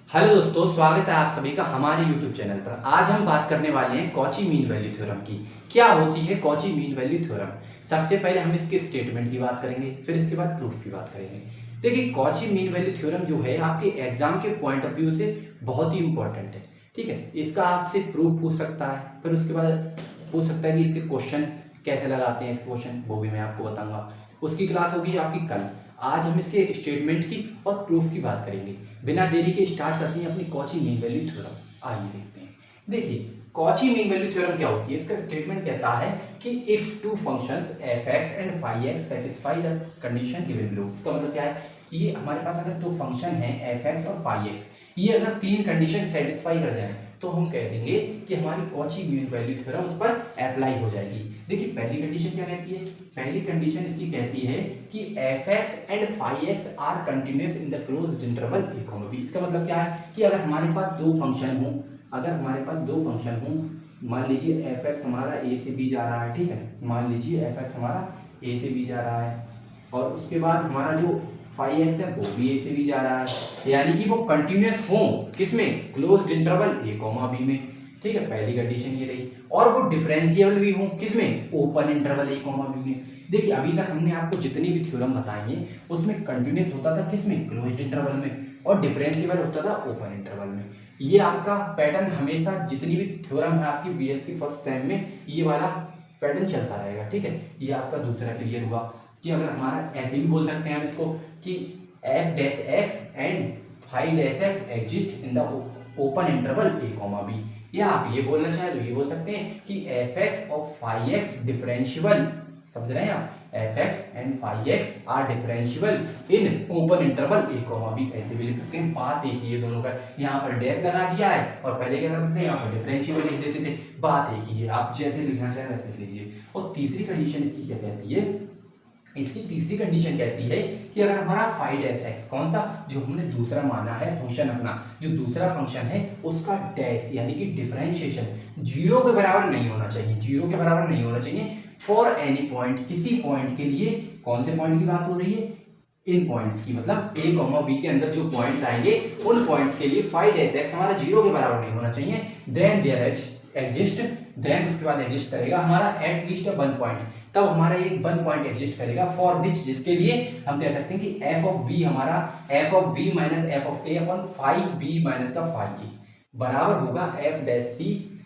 Hello दोस्तों, स्वागत है आप सभी का हमारे YouTube चैनल पर। आज हम बात करने वाले हैं कॉची मीन वैल्यू थ्योरम की। क्या होती है कॉची मीन वैल्यू थ्योरम? सबसे पहले हम इसके स्टेटमेंट की बात करेंगे, फिर इसके बाद प्रूफ की बात करेंगे। देखिए, कॉची मीन वैल्यू थ्योरम जो है आपके एग्जाम के पॉइंट ऑफ व्यू से बहुत ही इंपॉर्टेंट है। ठीक है, इसका आपसे प्रूफ पूछ सकता है, फिर उसके बाद पूछ सकता है कि इसके क्वेश्चन कैसे लगाते हैं, इसके क्वेश्चन वो भी मैं आपको बताऊंगा। उसकी क्लास होगी आपकी कल। आज हम इसके स्टेटमेंट की और प्रूफ की बात करेंगे। बिना देरी के स्टार्ट करते हैं अपनी कॉची मीन वैल्यू थ्योरम। आइए देखते हैं। देखिए, कॉची मीन वैल्यू थ्योरम क्या होती है? इसका स्टेटमेंट कहता है कि if two functions f(x) and φ(x) satisfy the condition given below. इसका मतलब क्या है? ये हमारे पास अगर दो फंक्शन है f(x) और φ(x), ये अगर तीन कंडीशन सेटिस्फाई कर जाए तो हम कह देंगे कि हमारी कॉची मीन वैल्यू थ्योरम उस पर अप्लाई हो जाएगी। देखिए, पहली कंडीशन क्या कहती है? पहली कंडीशन इसकी कहती है कि f(x) and φ(x) are continuous in the closed interval a, b। इसका मतलब क्या है कि अगर हमारे पास दो फंक्शन हो, मान लीजिए f(x) हमारा a से b जा रहा है। ठीक है, मान लीजिए f(x) हमारा a से b जा रहा है और उसके बाद हमारा जो φ(x) है वो भी a से b जा रहा है, यानी कि वो कंटिन्यूअस हो किसमें? क्लोज्ड इंटरवल a, b में। ठीक है, पहली कंडीशन ये रही। और वो डिफरेंशिएबल भी हो किसमें? ओपन इंटरवल a, b में। देखिए, अभी तक हमने आपको जितनी भी थ्योरम बताई हैं उसमें कंटिन्यूअस होता था किसमें? क्लोज्ड इंटरवल में, और डिफरेंशिएबल होता था ओपन इंटरवल में। ये आपका पैटर्न हमेशा जितनी भी थ्योरम है आपकी बीएससी फर्स्ट सेम में, ये वाला पैटर्न चलता रहेगा। ठीक है, ये आपका दूसरा क्लियर हुआ कि अगर हमारा ऐसे भी बोल सकते हैं हम इसको कि f(x) and φ(x) exist in the open interval a, b। या आप ये बोलना चाहे तो ये बोल सकते हैं कि f(x) और φ(x) डिफरेंशिएबल, समझ रहे हैं आप? f(x) and φ(x) are differentiable in open interval a, b। ऐसे भी लिख सकते हैं। बात एक ही है दोनों का। यहाँ पर डैश लगा दिया है और पहले क्या करते थे? यहाँ पर डिफरेंशिएबल लिख देते थे। बात एक ही है, आप जैसे लिखना चाहें वैसे लिख लीजिए। और तीसरी कंडीशन इसकी क्या कहती है? इसकी तीसरी कंडीशन कहती है कि अगर हमारा φ(x), कौन सा? जो हमने दूसरा माना है फंक्शन अपना, जो दूसरा फंक्शन है उसका डैश यानी कि डिफरेंशिएशन जीरो के बराबर नहीं होना चाहिए, जीरो के बराबर नहीं होना चाहिए फॉर एनी पॉइंट, किसी पॉइंट के लिए। कौन से पॉइंट की बात हो रही है? इन पॉइंट्स की, मतलब a, b के अंदर जो पॉइंट्स आएंगे उन पॉइंट्स के लिए φ(x) हमारा जीरो के बराबर नहीं होना चाहिए। देन देयर एग्जिस्ट, देन उसके बाद एग्जिस्ट करेगा हमारा एट लीस्ट वन पॉइंट। तब हमारा एक वन पॉइंट एग्जिस्ट करेगा फॉर विच, जिसके लिए हम कह सकते हैं कि f(b) हमारा f(b) minus f(a) upon φb minus का φa बराबर होगा f'(c)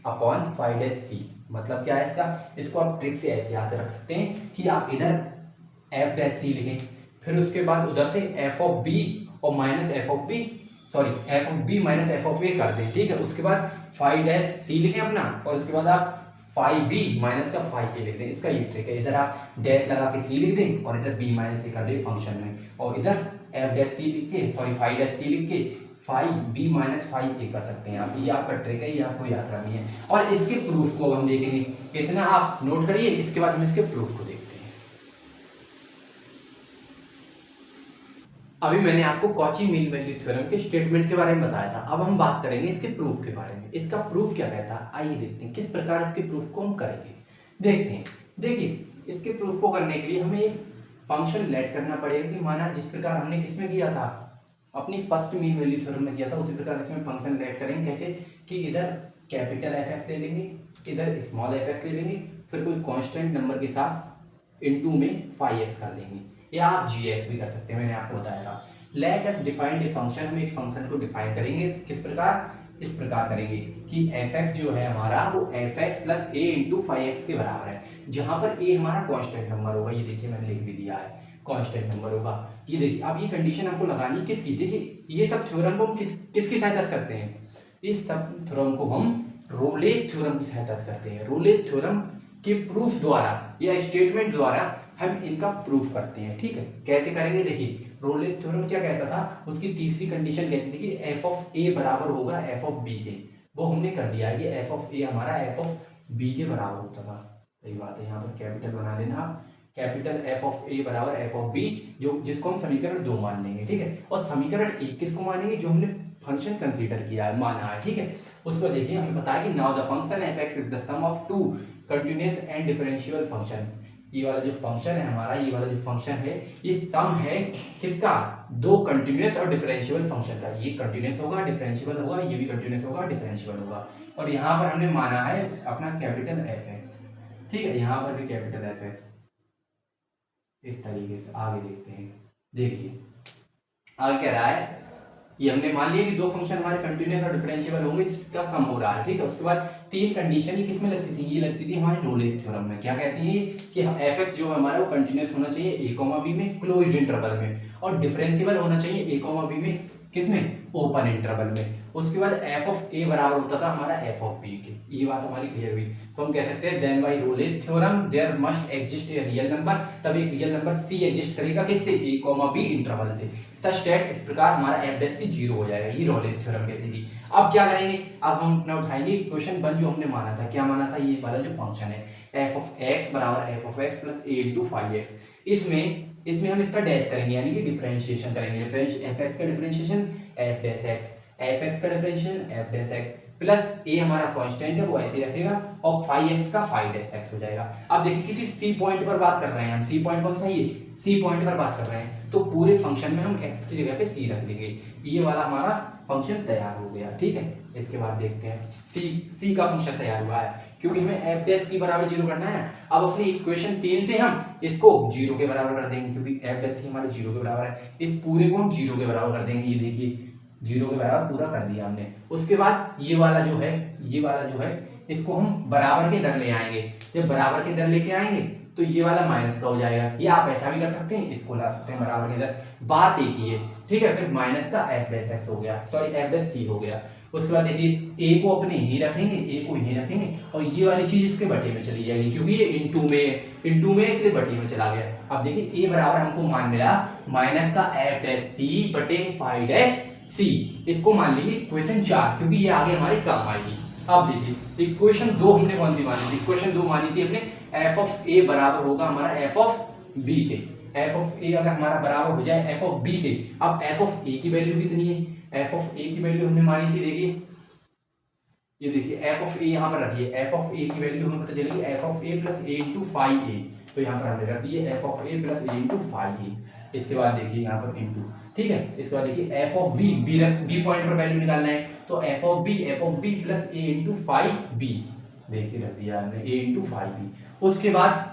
अपॉन φ'(c)। मतलब क्या है इसका? इसको आप ट्रिक से ऐसे याद रख सकते हैं कि आप इधर f'(c) लिखें, फिर उसके बाद उधर से f(b) और माइनस f(b) माइनस f(a) कर दें। ठीक है, उसके बाद φ'(c) लिखें अपना, और उसके बाद आप φb माइनस का φa लिख दें। इसका ये ट्रिक है। इधर आप डैश लगा के c लिख दें और इधर b माइनस a कर दें फंक्शन में, और इधर f'(c) लिख के φ'(c) लिख के φb माइनस φa कर सकते हैं आप। ये आपका ट्रिक है, ये आपको याद रखनी है। और इसके प्रूफ को हम देखेंगे। इतना आप नोट करिए, इसके बाद हम इसके प्रूफ को देखते हैं। अभी मैंने आपको कॉची मीन वैल्यू थ्योरम के स्टेटमेंट के बारे में बताया था। अब हम बात करेंगे इसके प्रूफ के बारे में। इसका प्रूफ क्या कहता है, आइए देखते हैं किस प्रकार इसके प्रूफ को हम करेंगे। देखते हैं। देखिए, इसके प्रूफ को करने के लिए हमें एक फंक्शन लेट करना पड़ेगा कि माना जिस प्रकार हमने किसमें किया था, अपनी फर्स्ट मीन वैल्यू थ्योरम में किया था, उसी प्रकार इसमें फंक्शन लेट करेंगे। कैसे? कि इधर कैपिटल f(x) ले लेंगे, इधर स्मॉल f(x) ले लेंगे, फिर कोई कांस्टेंट नंबर के साथ इनटू में φ(x) कर देंगे, या आप gx भी कर सकते हैं, मैंने आपको बताया था। Let us define a function, हम एक फंक्शन को डिफाइन करेंगे। किस प्रकार? इस प्रकार करेंगे कि f(x) जो है हमारा वो f(x) plus a into φ(x) के बराबर है, जहां पर a हमारा कांस्टेंट नंबर होगा। ये देखिए मैंने लिख भी दिया है, कांस्टेंट नंबर होगा। ये देखिए, अब ये कंडीशन आपको लगानी है किसकी? देखिए, ये सब थ्योरम को हम किसकी सहायता से करते हैं? इस सब थ्योरम को हम रोलेस थ्योरम की सहायता से करते हैं। रोलेस थ्योरम के प्रूफ द्वारा या स्टेटमेंट द्वारा हम इनका प्रूफ करते हैं। ठीक है, कैसे करेंगे? देखिए, रोलेस थ्योरम क्या कहता था? उसकी तीसरी कंडीशन कहती थी कि f(a) बराबर होगा f(b) के। वो हमने कर दिया है कि f(a) हमारा f(b) के बराबर होता था। सही बात है, यहाँ पर कैपिटल बना लेना आप, कैपिटल f(a) बराबर f(b), जो जिसको हम समीकरण 2 मान लेंगे। ठीक है, और समीकरण 1 किसको मानेंगे? जो हमने फंक्शन कंसीडर किया है, माना है। ठीक है, उसको देखिए, हमें पता है कि now the function f(x) is the sum of two continuous and differentiable function. ये वाला जो फंक्शन है हमारा, ये वाला जो फंक्शन है ये सम है किसका, दो कंटिन्यूअस और डिफरेंशिएबल फंक्शन का। ये कंटिन्यूअस होगा, डिफरेंशिएबल होगा, ये भी कंटिन्यूअस होगा, डिफरेंशिएबल होगा। और यहाँ पर हमने माना है अपना कैपिटल एफ एक्स, ठीक है, यहाँ पर भी कैपिटल एफ एक्स। इस तरीके से आगे देखते हैं, देखिए आगे कह रहा है, ये हमने मान लिया कि दो फंक्शन हमारे कंटिन्यूअस और डिफरेंशिएबल होंगे जिसका सम हो रहा है, ठीक है। उसके बाद तीन कंडीशन ही किसमें लगती थी, ये लगती थी हमारे रोलेस थ्योरम में। क्या कहती है कि एफ एक्स जो है हमारा वो कंटिन्यूअस होना चाहिए ए कॉमा बी में क्लोज्ड इंटरवल में, और डिफरेंशिएबल होना चाहिए ए कॉमा बी में किसमें, ओपन इंटरवल में। उसके बाद एफ ऑफ ए बराबर होता था हमारा एफ ऑफ बी के। ये बात हमारी क्लियर हुई। तो हम कह सकते हैं then by Rolle's theorem there must exist a real number, तब एक रियल नंबर सी एग्जिस्ट करेगा किससे, ए कॉमा बी इंटरवल से, सच दैट इस प्रकार हमारा एफ डैश सी 0 हो जाएगा। ये रोलेस थ्योरम कहती थी। अब क्या करेंगे, अब हम अपना उठाएंगे क्वेश्चन 1 जो हमने माना था। क्या माना था, ये वाला जो फंक्शन है एफ ऑफ एक्स बराबर f of x plus a into five x, इसमें हम इसका डैश करेंगे यानी कि डिफरेंशिएशन करेंगे। एफ एक्स का differentiation f dash x, f x का differentiation f dash x plus a हमारा कांस्टेंट है वो ऐसे ही रखेगा, और फाइव एक्स का फाइव डैश एक्स हो जाएगा। अब देखिए किसी सी पॉइंट पर बात कर रहे हैं हम, सी पॉइंट कौन सा है, ये सी पॉइंट पर बात कर रहे हैं, तो पूरे फंक्शन में हम एक्स की जगह पे सी रख देंगे। ये वाला हमारा फंक्शन तैयार हो गया, ठीक है। इसके बाद देखते हैं सी का फंक्शन तैयार हुआ है, क्योंकि हमें एफ डैश सी बराबर 0 करना है। अब अपनी इक्वेशन 3 से हम इसको 0 के बराबर कर देंगे, क्योंकि एफ डैश सी हमारे 0 के बराबर है। इस पूरे को हम 0 के बराबर कर देंगे। ये देखिए 0 के बराबर पूरा कर दिया हमने। उसके बाद ये वाला जो है इसको हम बराबर के दर ले आएंगे। जब बराबर के दर लेके आएंगे तो ये वाला माइनस का हो जाएगा, या आप ऐसा भी कर सकते हैं, इसको ला सकते हैं बराबर के दर, बात एक ही है, ठीक है। फिर माइनस का एफ डैश एक्स हो गया, सॉरी एफ डैश सी हो गया। उसके बाद देखिए ए को अपने यहीं रखेंगे, ए को यहीं रखेंगे, और ये वाली चीज इसके बटे में चली जाएगी, क्योंकि ये इनटू में इसलिए बटे में चला गया। अब देखिए ए बराबर हमको मान मिला माइनस का एफ डैश सी बटे फाइव डैश सी, इसको मान लीजिए इक्वेशन 4, क्योंकि ये आगे हमारे काम आएगी। अब देखिए इक्वेशन 2 हमने कौन सी मानी थी, इक्वेशन 2 मानी थी हमने एफ ऑफ ए बराबर होगा हमारा एफ ऑफ बी के। एफ ऑफ ए अगर हमारा बराबर हो जाए एफ ऑफ बी के, अब एफ ऑफ ए की वैल्यू कितनी है, एफ ऑफ ए की वैल्यू हमने मानी थी, देखिए ये देखिए एफ ऑफ ए यहाँ पर रखिए, एफ ऑफ ए की वैल्यू हमें पता चलेगी f of a plus a into five a, तो यहाँ पर हमने रख दिए f of a plus a into five a. इसके बाद देखिए यहाँ पर इंटू, ठीक है। इसके बाद देखिए एफ ऑफ बी पॉइंट पर वैल्यू निकालना है, तो f of b plus a into five b, देखिए रख दिया हमने ए इंटू फाइव बी। उसके बाद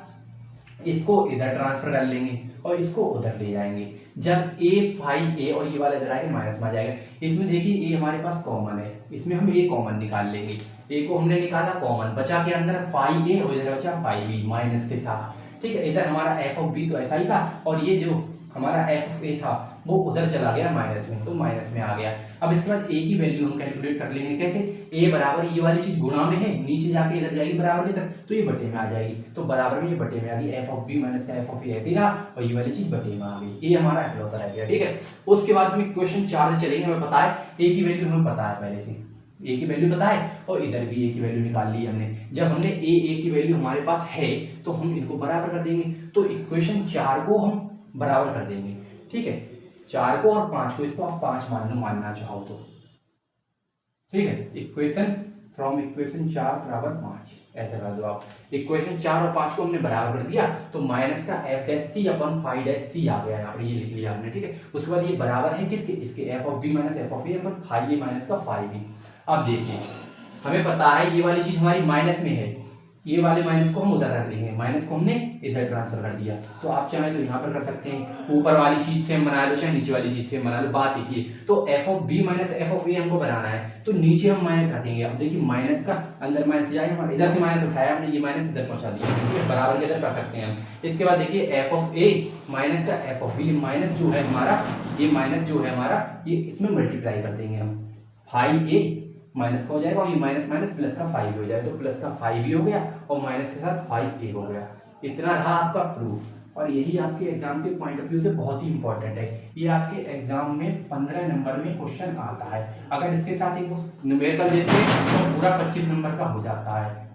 इसको इधर ट्रांसफर कर लेंगे और इसको उधर ले जाएंगे। जब ए फाइव ए और ये वाला इधर आएगा माइनस में आ जाएगा। इसमें देखिए ए हमारे पास कॉमन है, इसमें हम ए कॉमन निकाल लेंगे। ए को हमने निकाला कॉमन, बचा के अंदर फाइव ए और इधर बचा फाइव बी माइनस के साथ, ठीक है। इधर हमारा एफ ऑफ बी तो ऐसा ही था, और ये जो हमारा एफ ऑफ ए था वो उधर चला गया माइनस में, तो माइनस में आ गया। अब इसके बाद ए की वैल्यू हम कैलकुलेट कर लेंगे, कैसे, ए बराबर ये वाली चीज गुणा में है, नीचे जाके इधर जाएगी बराबर की तरफ, तो ये बटे में आ जाएगी, तो बराबर में ये बटे में आ गई। F of b minus f of a ऐसे ही रहा, और ये वाली चीज बटे में आ गई। ये हमारा इकलौता रह गया, ठीक है। उसके बाद हम क्वेश्चन 4 से चलेंगे। हमें पता है ए की वैल्यू हमें पता है पहले से, ए की वैल्यू पता है, और इधर भी ए की वैल्यू निकाल ली हमने। जब हमने ए की वैल्यू हमारे पास है तो हम इनको बराबर कर देंगे, तो इक्वेशन 4 को हम बराबर कर देंगे, ठीक है। 4 को और 5 को, इसको आप 5 मान लो मानना चाहो तो, ठीक है। इक्वेशन 4 बराबर 5 ऐसा कर दो आप। इक्वेशन 4 और 5 को हमने बराबर कर दिया, तो माइनस का एफ डैश सी अपन फाइव डैश सी आ गया, यहाँ पर ये लिख लिया हमने, ठीक है। उसके बाद ये बराबर है किसके, इसके f of b minus f of a अपन फाइव ए माइनस का फाइव बी। अब देखिए हमें पता है ये वाली चीज हमारी माइनस में है, ये वाले माइनस को हम उधर रख देंगे, माइनस को हमने इधर ट्रांसफर कर दिया। तो आप चाहे तो यहाँ पर कर सकते हैं, ऊपर वाली चीज से हम बना लो चाहे नीचे वाली चीज से बना लो, बात एक ही है। तो f of b minus f of a हमको बनाना है, तो नीचे हम माइनस रखेंगे। अब देखिए माइनस का अंदर माइनस जाएगा, हम इधर से माइनस उठाया हमने, ये माइनस इधर पहुंचा दिया, बराबर के इधर कर सकते हैं हम। इसके बाद देखिए एफ ऑफ ए माइनस का एफ ऑफ बी, माइनस जो है हमारा, ये माइनस जो है हमारा, ये इसमें मल्टीप्लाई कर देंगे हम, फाइव ए माइनस का हो जाएगा, और ये माइनस माइनस प्लस का 5 हो जाएगा, तो प्लस का 5 भी हो गया और माइनस के साथ 5 ए हो गया। इतना रहा आपका प्रूफ, और यही आपके एग्जाम के पॉइंट ऑफ व्यू से बहुत ही इंपॉर्टेंट है। ये आपके एग्जाम में 15 नंबर में क्वेश्चन आता है, अगर इसके साथ एक न्यूमेरिकल देते हैं तो पूरा 25 नंबर का हो जाता है।